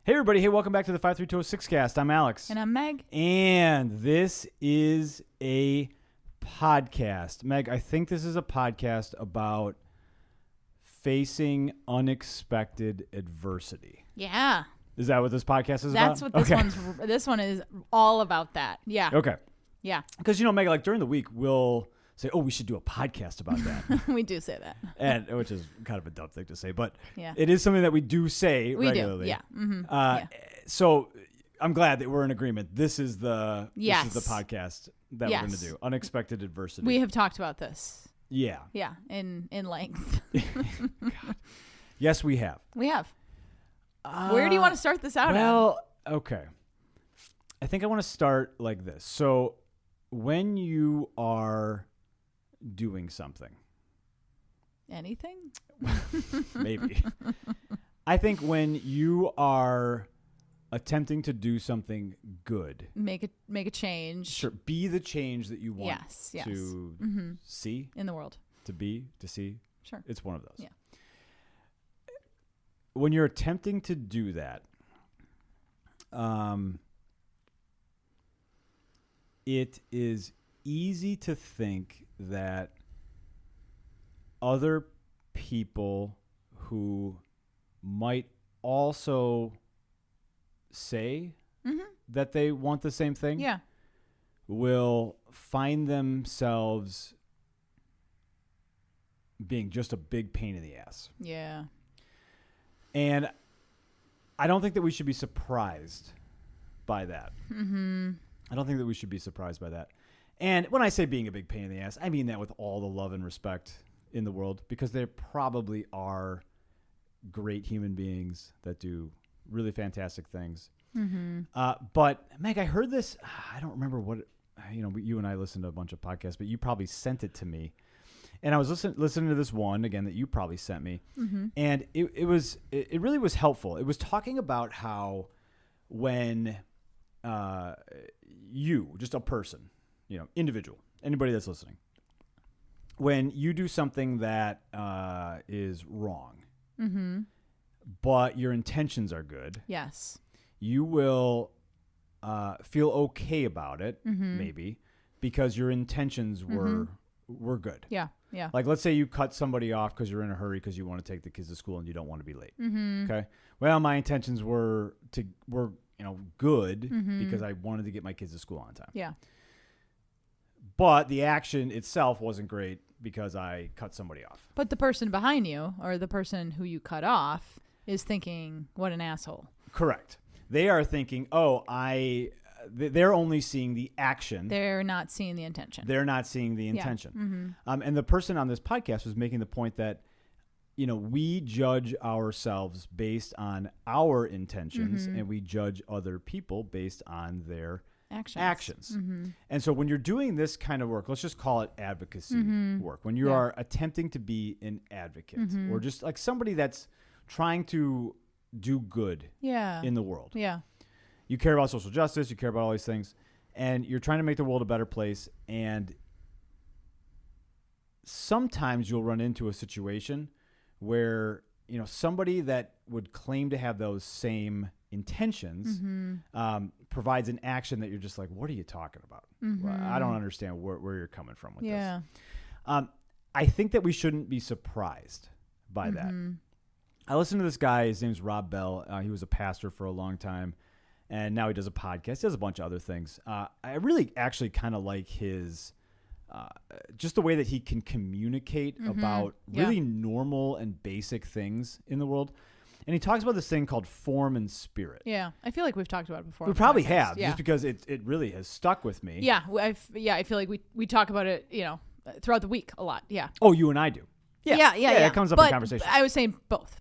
Hey, everybody. Hey, welcome back to the 53206 cast. I'm Alex. And I'm Meg. And this is a podcast. Meg, I think this is a podcast about facing unexpected adversity. Yeah. Is that what this podcast is That's about? what this one is all about that. Yeah. Okay. Yeah. Because, Meg, like during the week, we'll say, oh, we should do a podcast about that. We do say that. And which is kind of a dumb thing to say, but yeah. It is something that we do say regularly. Do. Yeah. Mm-hmm. Yeah. So I'm glad that we're in agreement. This is the podcast that we're going to do. Unexpected adversity. We have talked about this. Yeah. Yeah. In length. God. Yes, we have. We have. Where do you want to start this out? Well, okay. I think I want to start like this. So when you are doing something. Anything? Maybe. I think when you are attempting to do something good. Make a change. Sure. Be the change that you want to see. In the world. To be, to see. Sure. It's one of those. Yeah. When you're attempting to do that, it is easy to think that other people who might also say that they want the same thing will find themselves being just a big pain in the ass. Yeah. And I don't think that we should be surprised by that. Mm-hmm. I don't think that we should be surprised by that. And when I say being a big pain in the ass, I mean that with all the love and respect in the world, because there probably are great human beings that do really fantastic things. Mm-hmm. But Meg, I heard this. I don't remember what, you and I listened to a bunch of podcasts, but you probably sent it to me. And I was listening to this one again that you probably sent me, and it really was helpful. It was talking about how when you, just a person, individual, anybody that's listening, when you do something that is wrong, but your intentions are good, yes, you will feel okay about it, maybe because your intentions were good. Yeah. Yeah. Like, let's say you cut somebody off because you're in a hurry because you want to take the kids to school and you don't want to be late. Mm-hmm. Okay. Well, my intentions were good because I wanted to get my kids to school on time. Yeah. But the action itself wasn't great because I cut somebody off. But the person behind you, or the person who you cut off, is thinking, what an asshole. Correct. They are thinking, they're only seeing the action. They're not seeing the intention. They're not seeing the intention. Yeah. And the person on this podcast was making the point that, we judge ourselves based on our intentions, and we judge other people based on their actions. And so when you're doing this kind of work, let's just call it advocacy work. When you are attempting to be an advocate or just like somebody that's trying to do good in the world. Yeah. You care about social justice, you care about all these things, and you're trying to make the world a better place. And sometimes you'll run into a situation where, somebody that would claim to have those same intentions provides an action that you're just like, what are you talking about? Well, I don't understand where you're coming from with this. I think that we shouldn't be surprised by that. I listened to this guy. His name's Rob Bell. He was a pastor for a long time. And now he does a podcast. He does a bunch of other things. I really actually kind of like his, just the way that he can communicate about really normal and basic things in the world. And he talks about this thing called form and spirit. Yeah. I feel like we've talked about it before. We probably have, just because it really has stuck with me. Yeah. I feel like we talk about it, throughout the week a lot. Yeah. Oh, you and I do. Yeah. It comes up in conversation. I was saying both.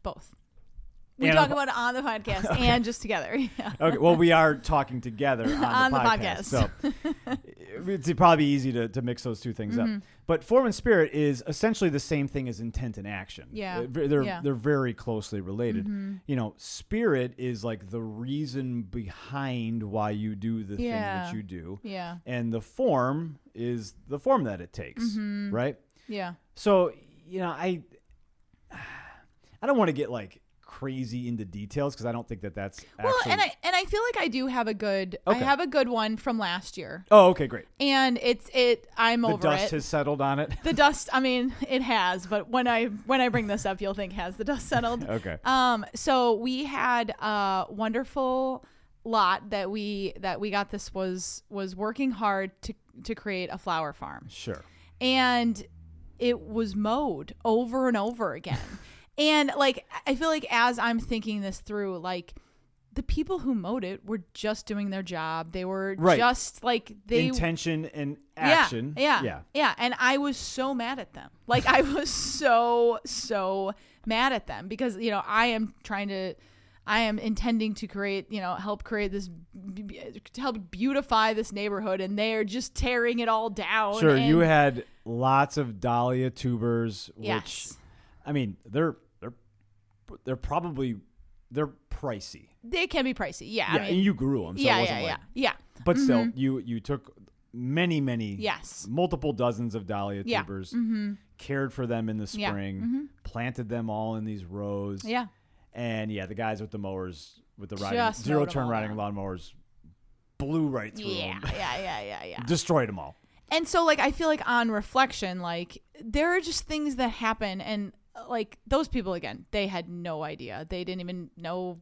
We talk about it on the podcast and just together. Yeah. Okay. Well, we are talking together on the podcast. So it's probably easy to mix those two things up. But form and spirit is essentially the same thing as intent and action. Yeah. They're very closely related. Spirit is like the reason behind why you do the thing that you do. Yeah. And the form is the form that it takes. Right? Yeah. So, I don't want to get like crazy into details because I don't think that's well, actually. and I feel like I do have a good. I have a good one from last year. Oh, okay, great. And I'm over it. The dust has settled on it. The dust. I mean, it has. But when I bring this up, you'll think has the dust settled. Okay. So we had a wonderful lot that we got. This was working hard to create a flower farm. Sure. And it was mowed over and over again. And like, I feel like as I'm thinking this through, like the people who mowed it were just doing their job. They were just like intention and action. Yeah. And I was so mad at them. Like I was so mad at them because, I am intending to create, help create this, to help beautify this neighborhood, and they're just tearing it all down. Sure. You had lots of dahlia tubers, yes. which, I mean, they're pricey. They can be pricey. Yeah. I mean, and you grew them. So it wasn't yeah. But still, you took many, yes, multiple dozens of dahlia tubers, cared for them in the spring, planted them all in these rows. Yeah. And the guys with the mowers, with the Just zero turn riding lawnmowers, blew right through them. Yeah. Destroyed them all. And so, like, I feel like on reflection, like, there are just things that happen. And, like, those people, again, they had no idea. They didn't even know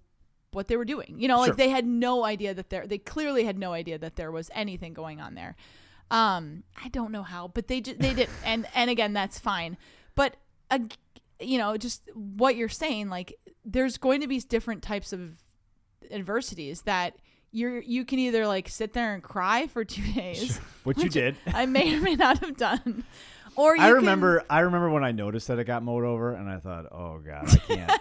what they were doing. Like, they had no idea they clearly had no idea that there was anything going on there. I don't know how, but they did. And again, that's fine. But, just what you're saying, like, there's going to be different types of adversities that you can either like sit there and cry for 2 days, which you did. I may or may not have done, or I remember when I noticed that it got mowed over, and I thought, oh God,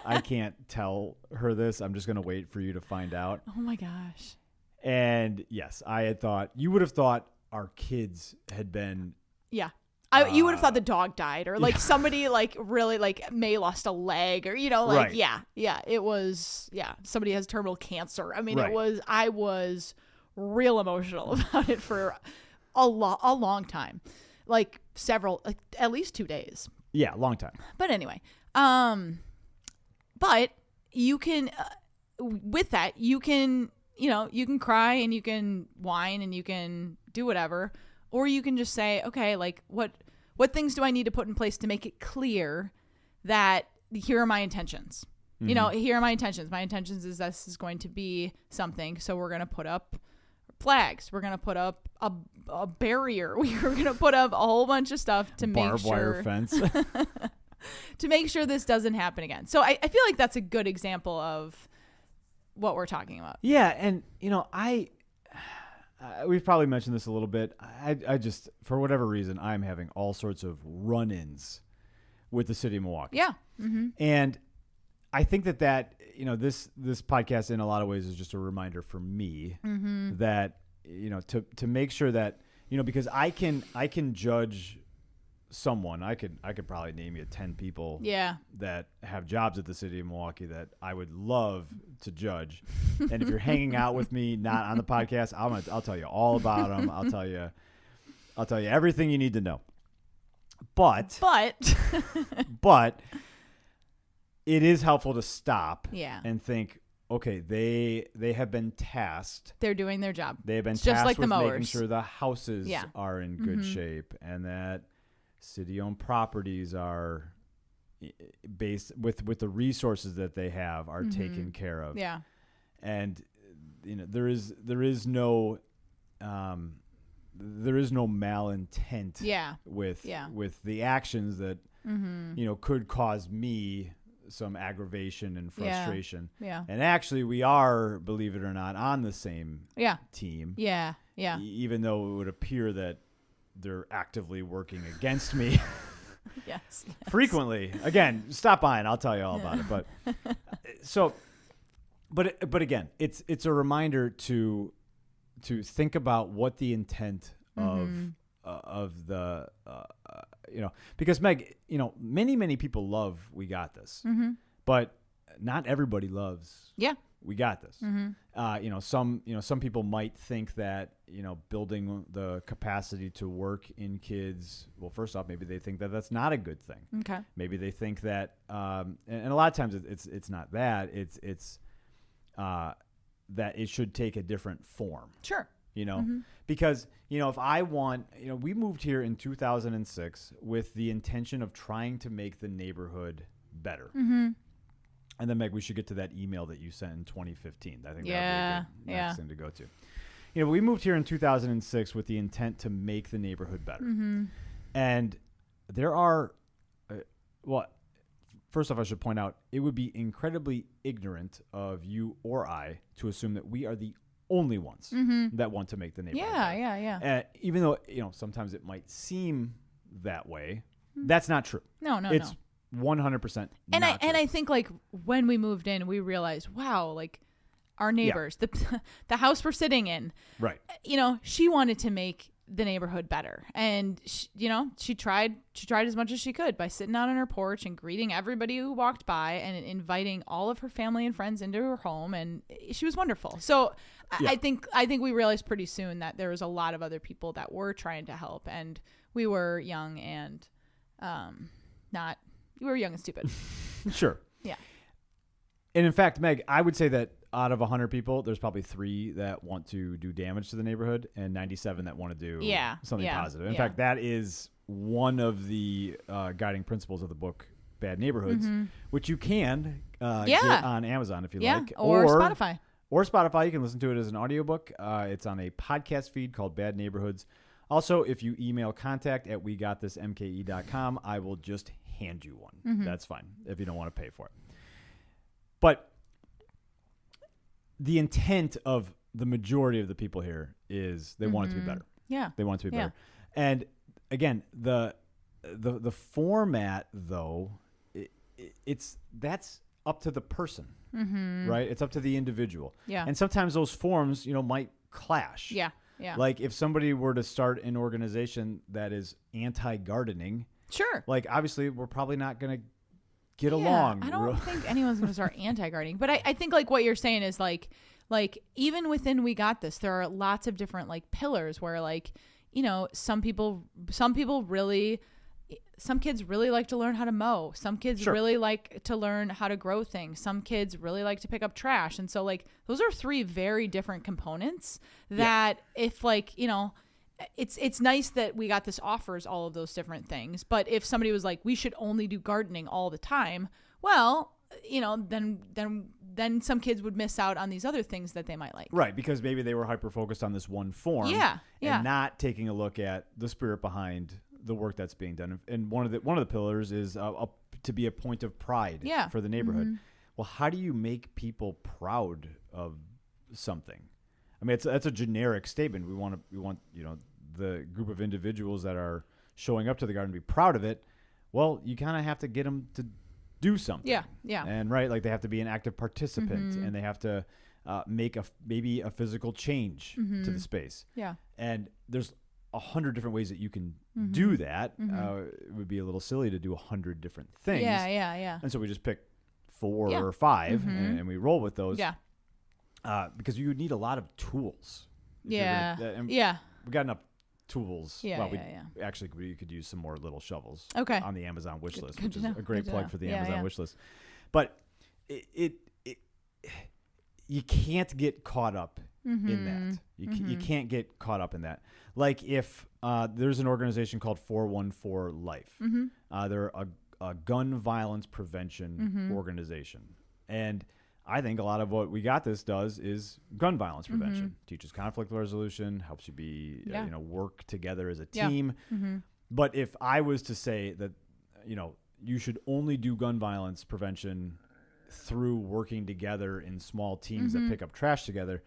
I can't tell her this. I'm just gonna wait for you to find out. Oh my gosh. And yes, I had thought you would have thought our kids had been. Yeah. You would have thought the dog died, or like somebody like really like may lost a leg, or right. it was somebody has terminal cancer. I mean, right. I was real emotional about it for a long time, like at least 2 days. Yeah, long time. But anyway, but you can with that you can cry and you can whine and you can do whatever. Or you can just say, okay, like what things do I need to put in place to make it clear that here are my intentions? Mm-hmm. Here are my intentions. My intentions is this is going to be something. So we're going to put up flags. We're going to put up a barrier. We're going to put up a whole bunch of stuff to make sure. Barbed wire fence. To make sure this doesn't happen again. So I feel like that's a good example of what we're talking about. Yeah. And, we've probably mentioned this a little bit. I just, for whatever reason, I'm having all sorts of run-ins with the city of Milwaukee. Yeah. Mm-hmm. And I think that this podcast in a lot of ways is just a reminder for me that, to make sure that, because I can judge someone. I could probably name you 10 people that have jobs at the city of Milwaukee that I would love to judge. And if you're hanging out with me, not on the podcast, I'll tell you all about them. I'll tell you everything you need to know. But it is helpful to stop and think, okay, they have been tasked. They're doing their job. They have been it's tasked just like with the mowers. Making sure the houses are in good shape, and that city-owned properties are based with the resources that they have are taken care of. Yeah. And there is no malintent with the actions that could cause me some aggravation and frustration. Yeah. And actually we are, believe it or not, on the same team. Yeah. Yeah. Even though it would appear that they're actively working against me. Yes. Frequently. Again, stop by and I'll tell you all about it. But again, it's a reminder to think about what the intent of the because Meg, many people love We Got This, but not everybody loves. Yeah. We got this. Mm-hmm. Some people might think that, building the capacity to work in kids. Well, first off, maybe they think that that's not a good thing. Okay. Maybe they think that, and a lot of times it's not that. It's that it should take a different form. Sure. Mm-hmm. Because, if I want, we moved here in 2006 with the intention of trying to make the neighborhood better. Mm-hmm. And then, Meg, we should get to that email that you sent in 2015. I think that would be a good next thing to go to. We moved here in 2006 with the intent to make the neighborhood better. Mm-hmm. And there are, first off, I should point out, it would be incredibly ignorant of you or I to assume that we are the only ones that want to make the neighborhood better. Yeah. Even though, sometimes it might seem that way, that's not true. No. It's 100% and not true. I think like when we moved in, we realized, wow, like our neighbors, the house we're sitting in, right? She wanted to make the neighborhood better, and she tried as much as she could by sitting out on her porch and greeting everybody who walked by and inviting all of her family and friends into her home, and she was wonderful. So I think we realized pretty soon that there was a lot of other people that were trying to help, and we were young and we were young and stupid. Sure. Yeah. And in fact, Meg, I would say that out of 100 people, there's probably 3 that want to do damage to the neighborhood and 97 that want to do something positive. In fact, that is one of the guiding principles of the book, Bad Neighborhoods, which you can get on Amazon if you like. Or Spotify. Or Spotify. You can listen to it as an audiobook. It's on a podcast feed called Bad Neighborhoods. Also, if you email contact@wegotthismke.com, I will just hand you one. Mm-hmm. That's fine if you don't want to pay for it. But the intent of the majority of the people here is they want it to be better. Yeah. They want it to be better. And again, the format though, that's up to the person, right? It's up to the individual. Yeah. And sometimes those forms, might clash. Yeah. Yeah. Like if somebody were to start an organization that is anti-gardening, sure. like obviously we're probably not going to get along. I don't think anyone's going to start anti-gardening, but I think like what you're saying is like even within We Got This, there are lots of different like pillars where like, some kids really like to learn how to mow. Some kids really like to learn how to grow things. Some kids really like to pick up trash. And so like those are 3 very different components that if like, it's nice that We Got This offers all of those different things. But if somebody was like, we should only do gardening all the time, well, then some kids would miss out on these other things that they might like. Right, because maybe they were hyper focused on this one form and not taking a look at the spirit behind the work that's being done. And one of the pillars is to be a point of pride for the neighborhood. Mm-hmm. Well, how do you make people proud of something? I mean, that's a generic statement. We want the group of individuals that are showing up to the garden to be proud of it. Well, you kind of have to get them to do something. Yeah. And like they have to be an active participant, and they have to make maybe a physical change to the space. Yeah. And there's 100 different ways that you can do that. It would be a little silly to do 100 different things. Yeah. And so we just pick 4 or 5 and we roll with those. Yeah. Because you would need a lot of tools. We got enough tools. Actually, we could use some more little shovels on the Amazon wish list, which is a great plug for the Amazon wish list. But you can't get caught up in that. You can't get caught up in that. Like if there's an organization called 414 Life. They're a gun violence prevention organization. And I think a lot of what We Got This does is gun violence prevention. Teaches conflict resolution, helps you be work together as a team. But if I was to say that you should only do gun violence prevention through working together in small teams that pick up trash together,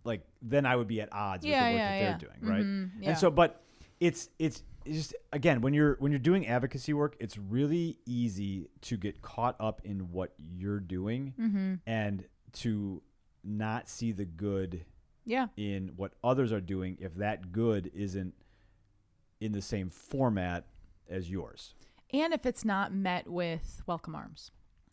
like then I would be at odds with the work that they're doing, right? And so, but it's just, again, when you're doing advocacy work, it's really easy to get caught up in what you're doing and to not see the good in what others are doing if that good isn't in the same format as yours. And if it's not met with welcome arms.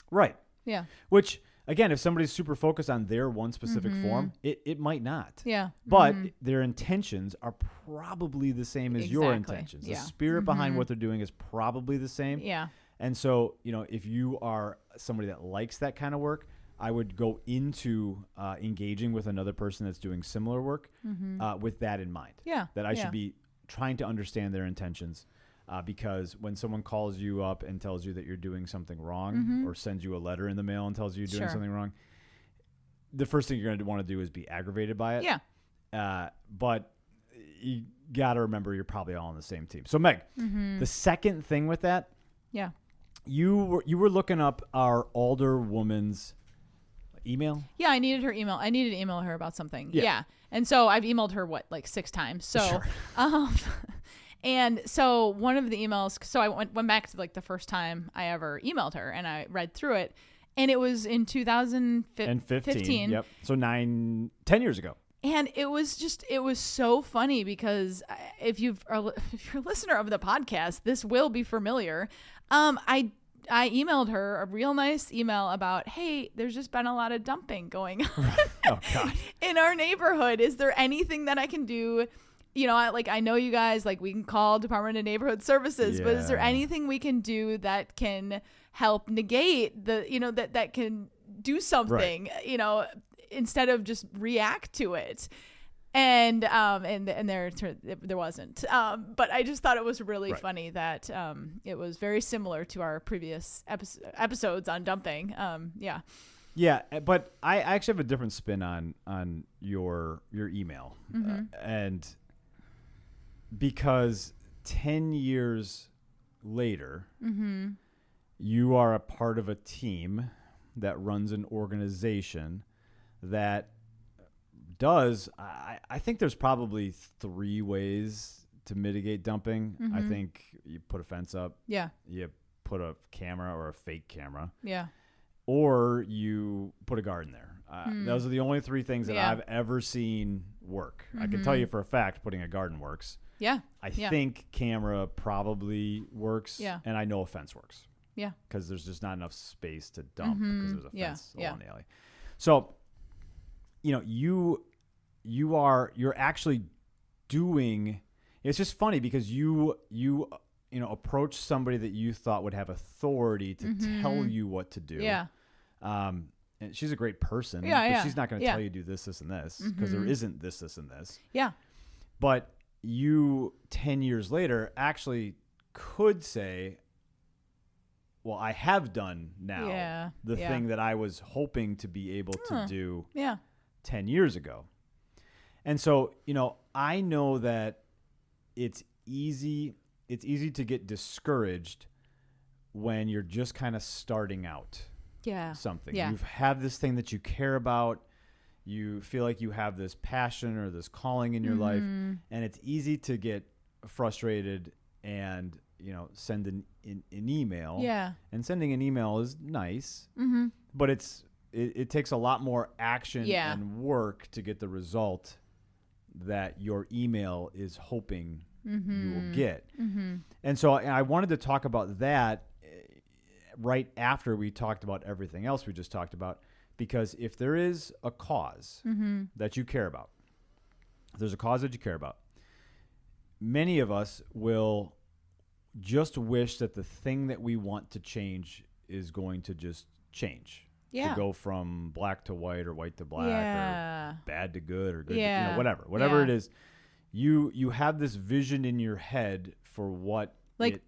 Right. Yeah. Which, again, if somebody's super focused on their one specific form, it might not. Yeah. But their intentions are probably the same as your intentions. Yeah. The spirit behind what they're doing is probably the same. Yeah. And so, if you are somebody that likes that kind of work, I would go into engaging with another person that's doing similar work with that in mind. Yeah. That I should be trying to understand their intentions. Because when someone calls you up and tells you that you're doing something wrong or sends you a letter in the mail and tells you you're doing something wrong, the first thing you're going to want to do is be aggravated by it. Yeah. But you got to remember you're probably all on the same team. So, Meg, the second thing with that, you were looking up our older woman's email? Yeah, I needed her email. I needed to email her about something. Yeah. And so I've emailed her, 6 times? So, and so one of the emails, so I went back to the first time I ever emailed her and I read through it, and it was in 2015. Yep. So 10 years ago. And it was so funny because if you're a listener of the podcast, this will be familiar. I emailed her a real nice email about, hey, there's just been a lot of dumping going on in our neighborhood. Is there anything that I can do? I know you guys, we can call Department of Neighborhood Services, but is there anything we can do that can help negate that can do something, instead of just react to it? And there wasn't. But I just thought it was really funny that it was very similar to our previous episodes on dumping. Yeah, but I actually have a different spin on your email, and because 10 years later, you are a part of a team that runs an organization that does, I think there's probably 3 ways to mitigate dumping. I think you put a fence up. Yeah. You put a camera or a fake camera. Yeah. Or you put a garden there. Those are the only 3 things that I've ever seen work. I can tell you for a fact putting a garden works. Yeah. I think camera probably works. Yeah. And I know a fence works. Yeah. Because there's just not enough space to dump because there's a fence along the alley. So, you're actually doing, it's just funny because you approach somebody that you thought would have authority to tell you what to do. Yeah. And she's a great person. But she's not going to tell you do this, this, and this because there isn't this, this, and this. Yeah. But you 10 years later actually could say, well, I have done now the thing that I was hoping to be able to do 10 years ago. And so, I know that it's easy to get discouraged when you're just kind of starting out something. You have this thing that you care about. You feel like you have this passion or this calling in your life, and it's easy to get frustrated and, send an email. Yeah. And sending an email is nice, but it takes a lot more action and work to get the result that your email is hoping you will get. And so I wanted to talk about that right after we talked about everything else we just talked about, because if there is a cause that you care about, if there's a cause that you care about, many of us will just wish that the thing that we want to change is going to just change. To go from black to white or white to black or bad to good or good to, whatever it is. You have this vision in your head for what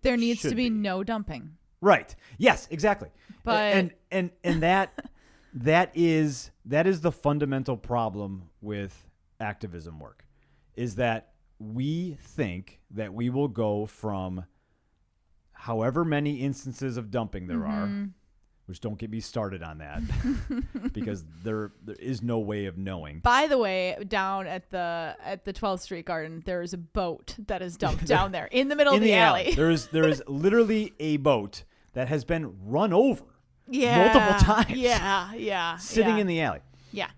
there needs to be no dumping. Right. Yes, exactly. But and that is the fundamental problem with activism work, is that we think that we will go from however many instances of dumping there are, which don't get me started on that because there is no way of knowing. By the way, down at the 12th Street Garden, there is a boat that is dumped down there in the middle of the alley. There is literally a boat that has been run over multiple times. Sitting in the alley. Yeah.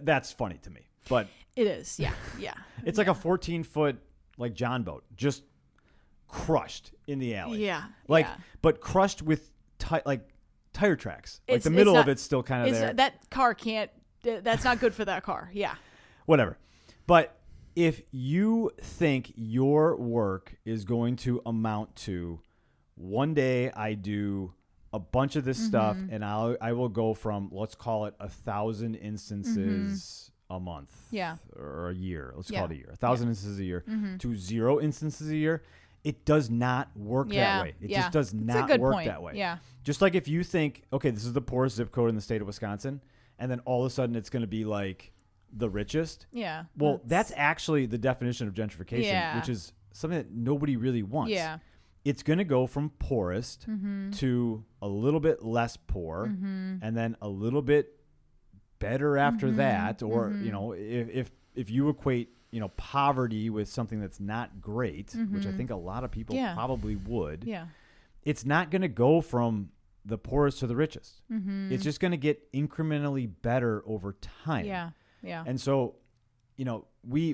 That's funny to me, but it is. Yeah. It's like a 14-foot John boat just crushed in the alley. Yeah. But crushed with tire tracks. Like the middle of it's still kind of there. That car can't. That's not good for that car. Yeah. Whatever. But if you think your work is going to amount to one day I do a bunch of this stuff and I will go from, let's call it 1,000 instances a month or a year. Let's call it a year. 1,000 instances a year to 0 instances a year. It does not work that way. It just does not work that way. Yeah. Just like if you think, okay, this is the poorest zip code in the state of Wisconsin, and then all of a sudden it's going to be like the richest. Yeah. Well, that's actually the definition of gentrification, which is something that nobody really wants. Yeah. It's going to go from poorest to a little bit less poor and then a little bit better after that. Or, you know, if you equate, you know, poverty with something that's not great, which I think a lot of people probably would, it's not going to go from the poorest to the richest. It's just going to get incrementally better over time. Yeah. Yeah. And so, you know, we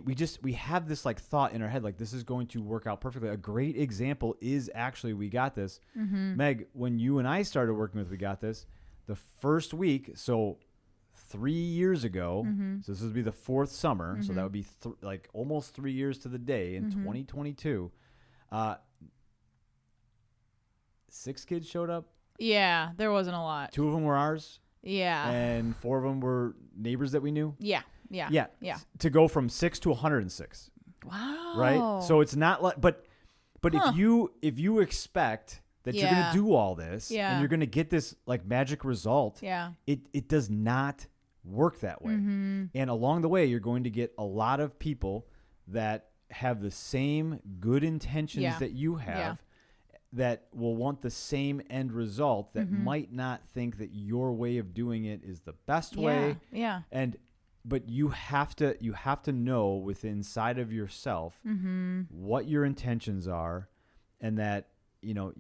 have this like thought in our head, like this is going to work out perfectly. A great example is actually We Got This. Meg, when you and I started working with We Got This, the first week, so 3 years ago, so this would be the 4th summer, so that would be like almost 3 years to the day in 2022. 6 kids showed up. Yeah, there wasn't a lot. 2 of them were ours. Yeah. And 4 of them were neighbors that we knew. Yeah. To go from 6 to 106. Wow. Right? So it's not like, but if you expect that you're going to do all this and you're going to get this like magic result, it does not work that way. And along the way, you're going to get a lot of people that have the same good intentions that you have that will want the same end result that might not think that your way of doing it is the best way. Yeah. But you have to know within inside of yourself what your intentions are, and that, you know,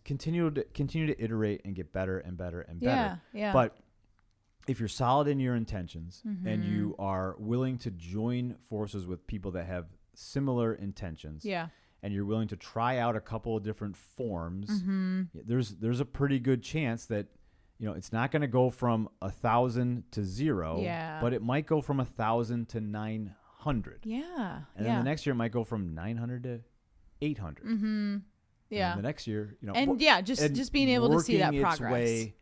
continue to iterate and get better and better and better. Yeah. But if you're solid in your intentions and you are willing to join forces with people that have similar intentions, and you're willing to try out a couple of different forms, there's a pretty good chance that, you know, it's not going to go from 1,000 to 0, but it might go from 1,000 to 900. Yeah. And then the next year it might go from 900 to 800. Yeah. And the next year, you know, and just being able to see that progress. Way,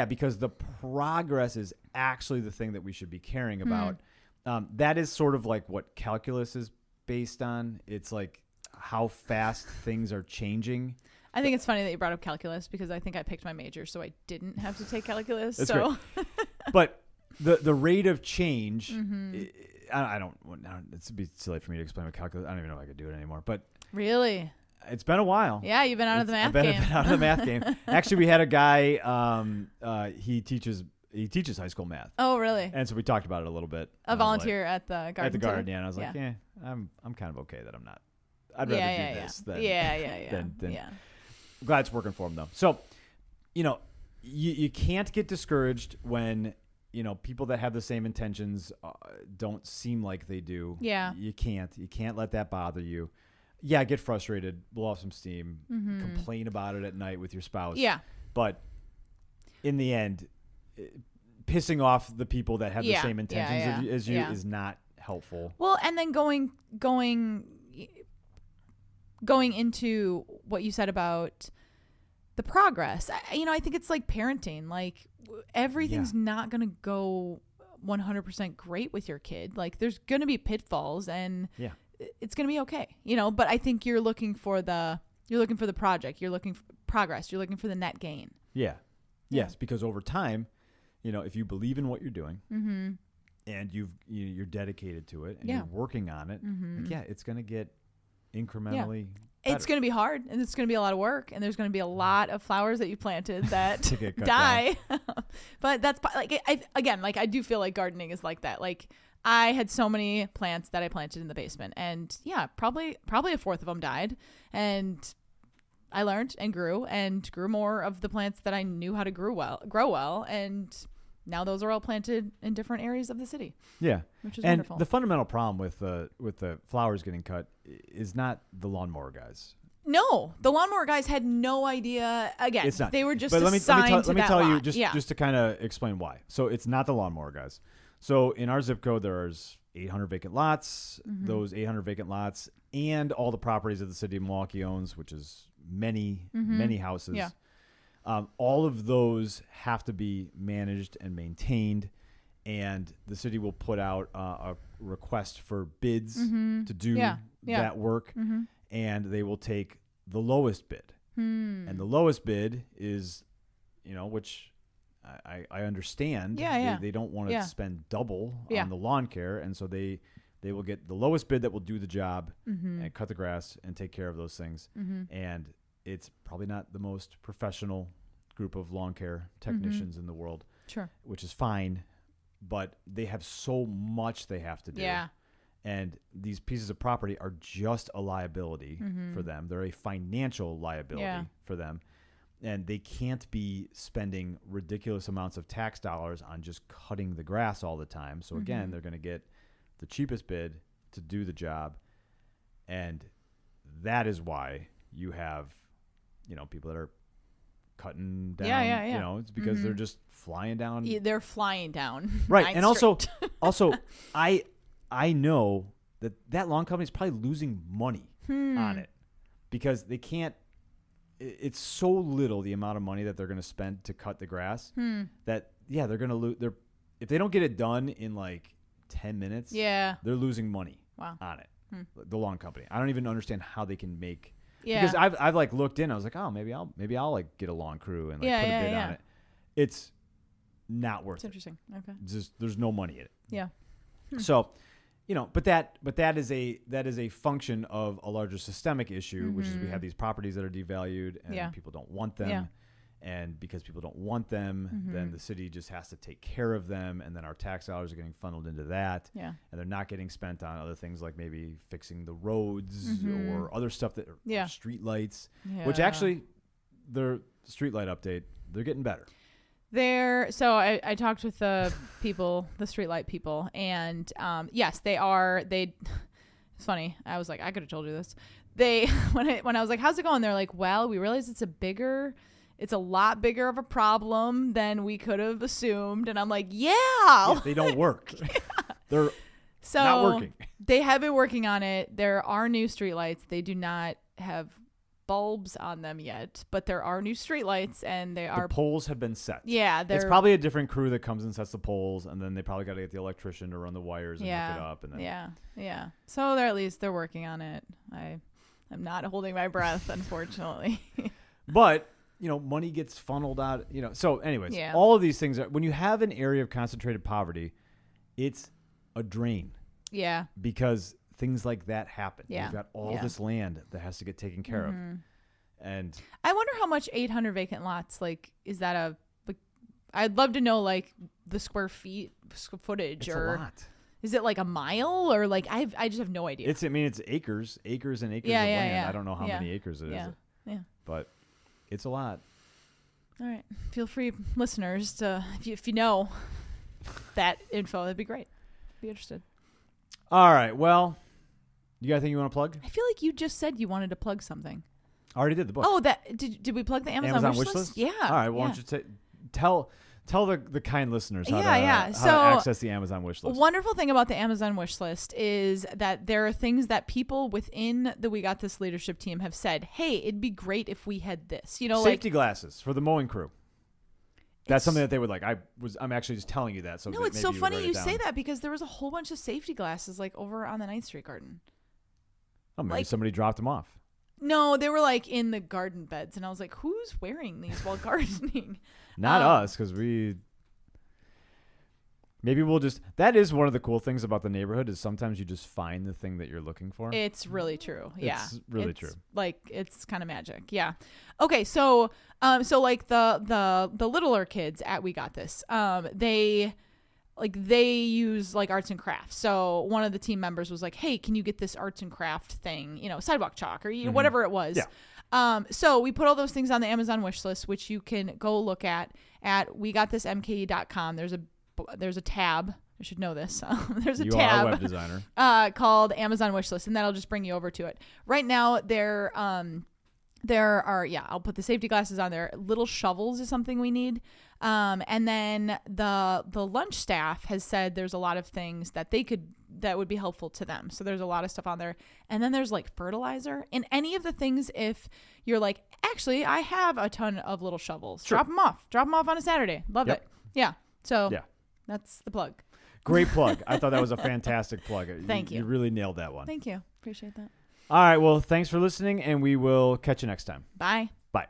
because the progress is actually the thing that we should be caring about. That is sort of like what calculus is based on. It's like how fast things are changing. I think it's funny that you brought up calculus because I think I picked my major, so I didn't have to take calculus. That's great. But the rate of change, I don't. It's be silly for me to explain what calculus. I don't even know if I could do it anymore. But really, it's been a while. Yeah, you've been out of the math game. I've been out of the math game. Actually, we had a guy. He teaches high school math. Oh, really? And so we talked about it a little bit. A volunteer at the garden. At the garden, yeah. And I was like, I'm kind of okay that I'm not. I'd rather do this than yeah. I'm glad it's working for him though. So, you know, you can't get discouraged when, you know, people that have the same intentions don't seem like they do. Yeah. You can't let that bother you. Yeah, get frustrated, blow off some steam, complain about it at night with your spouse. Yeah. But in the end, pissing off the people that have the same intentions as you is not helpful. Well, and then going into what you said about the progress, I think it's like parenting. Like everything's not going to go 100% great with your kid. Like there's going to be pitfalls, and it's going to be okay. But I think you're looking for the project, you're looking for progress, you're looking for the net gain. Yeah. Yes, because over time, if you believe in what you're doing, and you're dedicated to it, and you're working on it, it's going to get incrementally better. It's going to be hard, and it's going to be a lot of work, and there's going to be a lot of flowers that you planted that die. But that's like, I do feel like gardening is like that. Like I had so many plants that I planted in the basement, and probably a fourth of them died, and I learned and grew more of the plants that I knew how to grow well, and now those are all planted in different areas of the city. Yeah, which is and wonderful. The fundamental problem with the flowers getting cut is not the lawnmower guys. No, the lawnmower guys had no idea. Again, It's not. they were just But assigned to let me that tell you lot. just to kind of explain why. So it's not the lawnmower guys. So in our zip code, there's 800 vacant lots. Mm-hmm. Those 800 vacant lots and all the properties that the city of Milwaukee owns, which is many houses. Yeah. All of those have to be managed and maintained, and the city will put out a request for bids to do that work, and they will take the lowest bid. And the lowest bid is, which I understand. They don't want to spend double on the lawn care, and so they will get the lowest bid that will do the job and cut the grass and take care of those things. And it's probably not the most professional group of lawn care technicians in the world, Sure. which is fine, but they have so much they have to do. Yeah. And these pieces of property are just a liability for them. They're a financial liability for them. And they can't be spending ridiculous amounts of tax dollars on just cutting the grass all the time. So again, they're going to get the cheapest bid to do the job. And that is why you have, people that are cutting down. Yeah. It's because they're just flying down. Yeah, they're flying down. Right. And also, I know that lawn company is probably losing money on it because they can't. It's so little the amount of money that they're going to spend to cut the grass that they're going to lose. If they don't get it done in like 10 minutes, they're losing money on it. The lawn company. I don't even understand how they can make. Yeah. Because I've like looked in. I was like, oh, maybe I'll like get a lawn crew and like put a bid on it. It's not worth it. Interesting. Okay. Just there's no money in it. Yeah. So, but that is a function of a larger systemic issue, which is we have these properties that are devalued and people don't want them. Yeah. And because people don't want them, then the city just has to take care of them, and then our tax dollars are getting funneled into that. Yeah. And they're not getting spent on other things like maybe fixing the roads or other stuff that are street lights, which actually their street light update, they're getting better. So I talked with the people, the streetlight people, and yes, they are. It's funny. I was like, I could have told you this. When I was like, how's it going? They're like, well, we realize it's a lot bigger of a problem than we could have assumed. And I'm like, yeah they don't work. They're not working. They have been working on it. There are new streetlights. They do not have bulbs on them yet, but there are new streetlights, and the poles have been set. Yeah, it's probably a different crew that comes and sets the poles, and then they probably got to get the electrician to run the wires and hook it up. And then yeah. So they're working on it. I'm not holding my breath, unfortunately. But money gets funneled out. So anyways, all of these things when you have an area of concentrated poverty, it's a drain. Yeah, because things like that happen. Yeah. You've got all this land that has to get taken care of. And I wonder how much 800 vacant lots, is that I'd love to know the square footage. It's or a lot. Is it like a mile or I just have no idea. It's and acres and acres of land. I don't know how many acres it is. Yeah. But it's a lot. All right. Feel free, listeners, to if you know that info, that'd be great. Be interested. All right. Well, you got anything you want to plug? I feel like you just said you wanted to plug something. I already did the book. Oh, did we plug the Amazon wish list? Yeah. All right. Why don't you tell the kind listeners how to access the Amazon wish list. A wonderful thing about the Amazon wish list is that there are things that people within the We Got This leadership team have said, hey, it'd be great if we had this. Safety glasses for the mowing crew. That's something that they would like. I'm actually just telling you that. So no, it's so funny you say that because there was a whole bunch of safety glasses over on the 9th Street garden. Oh, maybe somebody dropped them off. No, they were in the garden beds, and I was like, who's wearing these while gardening? Not us, because maybe we'll just. That is one of the cool things about the neighborhood is sometimes you just find the thing that you're looking for. It's really true. Yeah, it's really true. It's kind of magic. Yeah. Okay, so the littler kids at We Got This, they use arts and crafts. So one of the team members was like, hey, can you get this arts and craft thing, sidewalk chalk or whatever it was. Yeah. So we put all those things on the Amazon wish list, which you can go look at wegotThisMKE.com. There's a tab. I should know this. There's a tab. You are a web designer. Called Amazon wish list, and that'll just bring you over to it. Right now, they're there are, I'll put the safety glasses on there. Little shovels is something we need. And then the lunch staff has said there's a lot of things that that would be helpful to them. So there's a lot of stuff on there. And then there's like fertilizer and any of the things. If you're like, actually, I have a ton of little shovels, sure. Drop them off on a Saturday. Love it. Yeah. So that's the plug. Great plug. I thought that was a fantastic plug. Thank you. You really nailed that one. Thank you. Appreciate that. All right. Well, thanks for listening, and we will catch you next time. Bye. Bye.